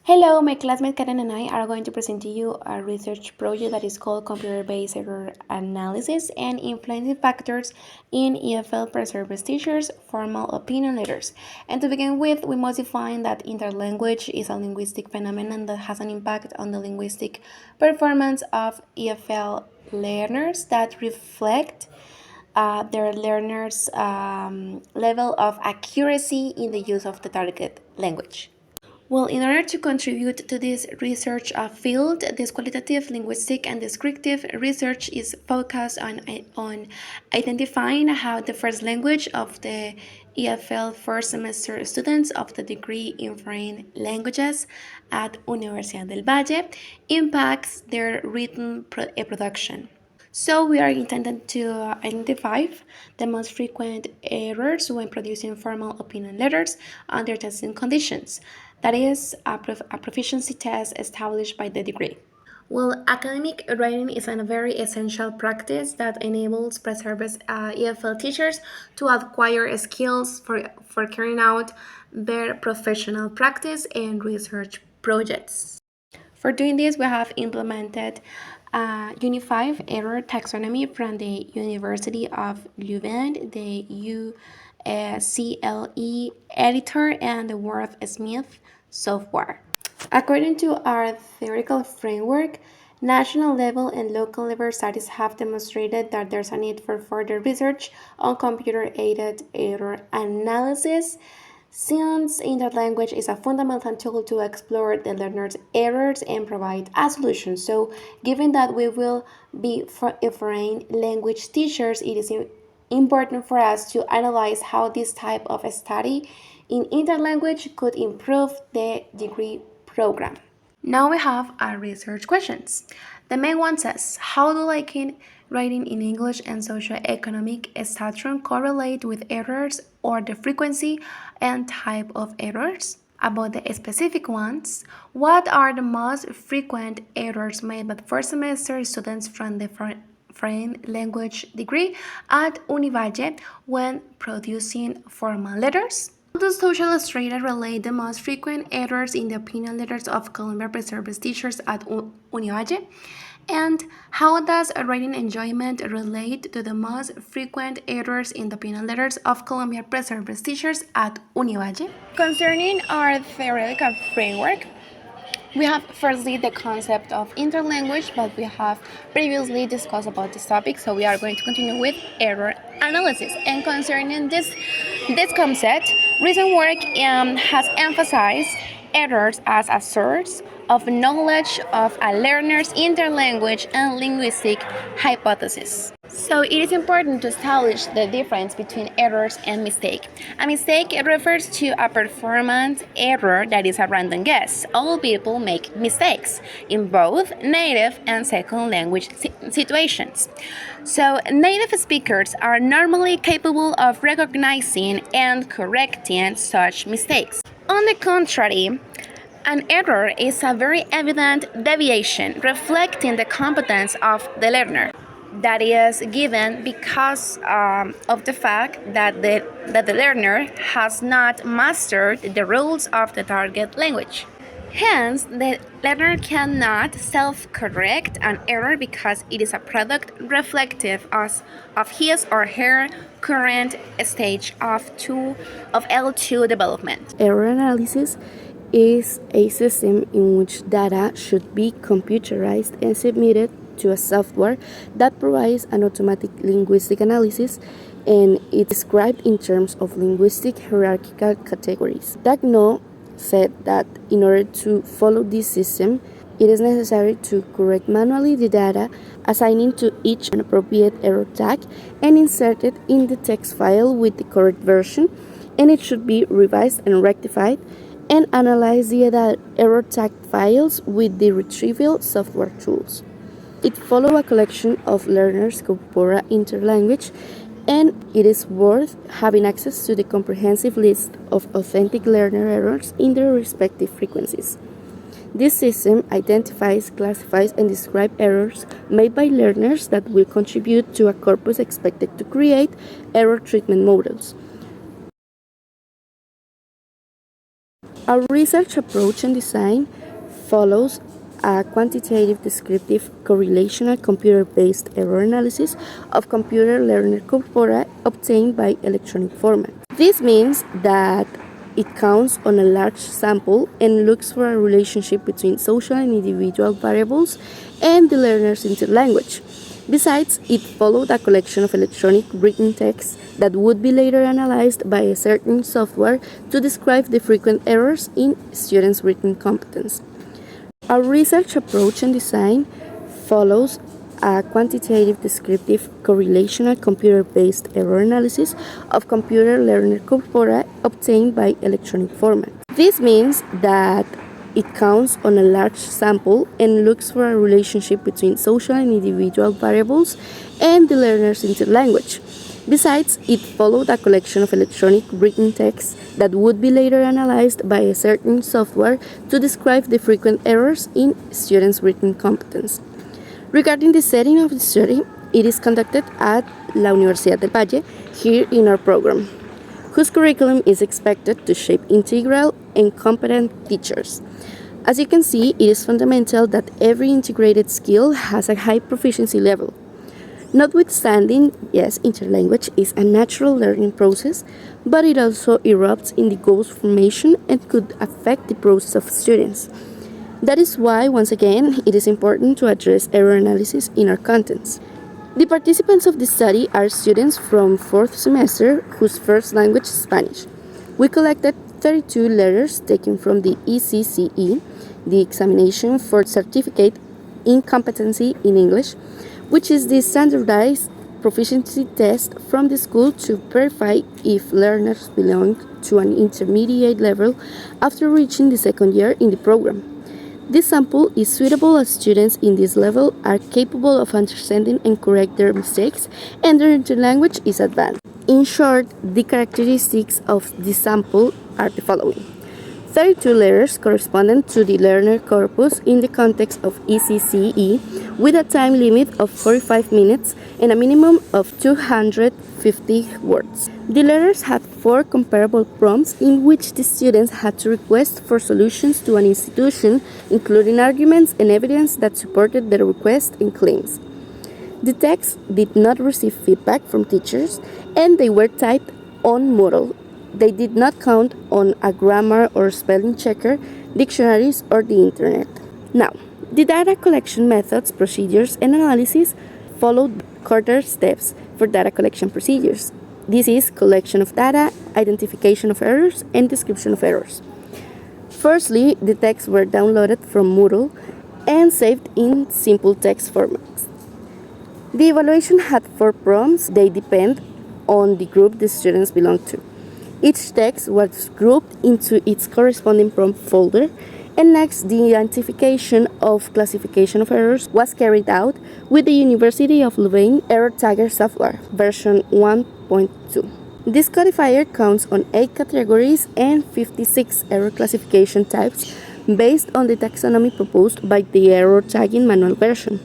Hello, my classmate Karen and I are going to present to you a research project that is called Computer-Based Error Analysis and Influencing Factors in EFL Preserves Teachers' Formal Opinion Letters. And to begin with, we must define that interlanguage is a linguistic phenomenon that has an impact on the linguistic performance of EFL learners that reflect their learners' level of accuracy in the use of the target language. Well, in order to contribute to this research field, this qualitative linguistic and descriptive research is focused on identifying how the first language of the EFL first semester students of the degree in foreign languages at Universidad del Valle impacts their written production. So we are intended to identify the most frequent errors when producing formal opinion letters under testing conditions. That is a proficiency test established by the degree. Well, academic writing is a very essential practice that enables preserves EFL teachers to acquire skills for carrying out their professional practice and research projects. For doing this, we have implemented a unified error taxonomy from the University of Leuven, the UCLE editor, and the Word Smith software. According to our theoretical framework, national level and local level studies have demonstrated that there's a need for further research on computer-aided error analysis, since interlanguage is a fundamental tool to explore the learner's errors and provide a solution. So, given that we will be foreign language teachers, it is important for us to analyze how this type of study in interlanguage could improve the degree program. Now we have our research questions. The main one says, how do writing in English and socioeconomic status correlate with errors or the frequency and type of errors? About the specific ones, what are the most frequent errors made by first semester students from the foreign language degree at Univalle when producing formal letters? How does Social Illustrated relate the most frequent errors in the opinion letters of Columbia Preserves teachers at Univalle? And how does writing enjoyment relate to the most frequent errors in the opinion letters of Columbia Preserves teachers at Univalle? Concerning our theoretical framework, we have firstly the concept of interlanguage, but we have previously discussed about this topic, so we are going to continue with error analysis. And concerning this concept, recent work has emphasized errors as a source of knowledge of a learner's interlanguage and linguistic hypothesis. So it is important to establish the difference between errors and mistake. A mistake refers to a performance error that is a random guess. All people make mistakes in both native and second language situations. So native speakers are normally capable of recognizing and correcting such mistakes. On the contrary, an error is a very evident deviation reflecting the competence of the learner that is given because of the fact that the learner has not mastered the rules of the target language. Hence, the learner cannot self-correct an error because it is a product reflective of his or her current stage of L2 development. Error analysis is a system in which data should be computerized and submitted to a software that provides an automatic linguistic analysis, and it's described in terms of linguistic hierarchical categories. Dagno said that in order to follow this system, it is necessary to correct manually the data, assigning to each an appropriate error tag and insert it in the text file with the correct version, and it should be revised and rectified and analyze the error tag files with the retrieval software tools. It follows a collection of learners' corpora interlanguage, and it is worth having access to the comprehensive list of authentic learner errors in their respective frequencies. This system identifies, classifies, and describes errors made by learners that will contribute to a corpus expected to create error treatment models. Our research approach and design follows a quantitative, descriptive, correlational, computer-based error analysis of computer learner corpora obtained by electronic format. This means that it counts on a large sample and looks for a relationship between social and individual variables and the learner's interlanguage. Besides, it followed a collection of electronic written texts that would be later analyzed by a certain software to describe the frequent errors in students' written competence. Our research approach and design follows a quantitative, descriptive, correlational, computer-based error analysis of computer learner corpora obtained by electronic format. This means that it counts on a large sample and looks for a relationship between social and individual variables and the learner's interlanguage. Besides, it followed a collection of electronic written texts that would be later analyzed by a certain software to describe the frequent errors in students' written competence. Regarding the setting of the study, it is conducted at La Universidad del Valle, here in our program, whose curriculum is expected to shape integral and competent teachers. As you can see, it is fundamental that every integrated skill has a high proficiency level. Notwithstanding, yes, interlanguage is a natural learning process, but it also erupts in the goals formation and could affect the process of students. That is why, once again, it is important to address error analysis in our contents. The participants of this study are students from 4th semester whose first language is Spanish. We collected 32 letters taken from the ECCE, the examination for certificate in competency in English, which is the standardized proficiency test from the school to verify if learners belong to an intermediate level after reaching the second year in the program. This sample is suitable as students in this level are capable of understanding and correct their mistakes and their interlanguage is advanced. In short, the characteristics of this sample are the following. 32 letters correspondent to the learner corpus in the context of ECCE with a time limit of 45 minutes and a minimum of 250 words. The letters had 4 comparable prompts in which the students had to request for solutions to an institution, including arguments and evidence that supported their request and claims. The texts did not receive feedback from teachers and they were typed on Moodle. They did not count on a grammar or spelling checker, dictionaries, or the internet. Now, the data collection methods, procedures, and analysis followed quarter steps for data collection procedures. This is collection of data, identification of errors, and description of errors. Firstly, the texts were downloaded from Moodle and saved in simple text formats. The evaluation had 4 prompts. They depend on the group the students belong to. Each text was grouped into its corresponding prompt folder, and next the identification of classification of errors was carried out with the University of Louvain Error Tagger software, version 1.2. This codifier counts on 8 categories and 56 error classification types based on the taxonomy proposed by the error tagging manual version.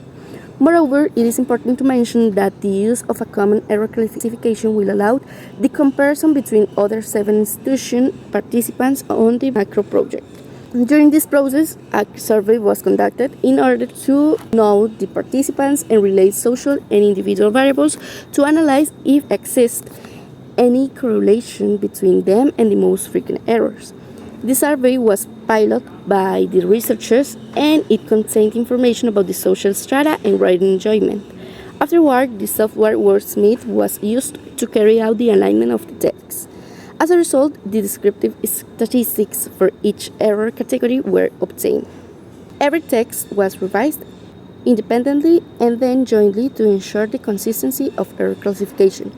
Moreover, it is important to mention that the use of a common error classification will allow the comparison between other 7 institution participants on the macro project. During this process, a survey was conducted in order to know the participants and relate social and individual variables to analyze if exists any correlation between them and the most frequent errors. The survey was piloted by the researchers and it contained information about the social strata and writing enjoyment. Afterward, the software Wordsmith was used to carry out the alignment of the text. As a result, the descriptive statistics for each error category were obtained. Every text was revised independently and then jointly to ensure the consistency of error classification.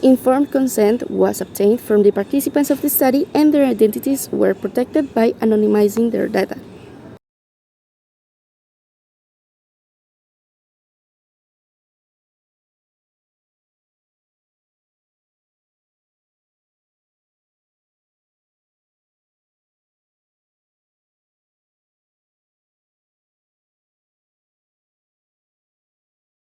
Informed consent was obtained from the participants of the study and their identities were protected by anonymizing their data.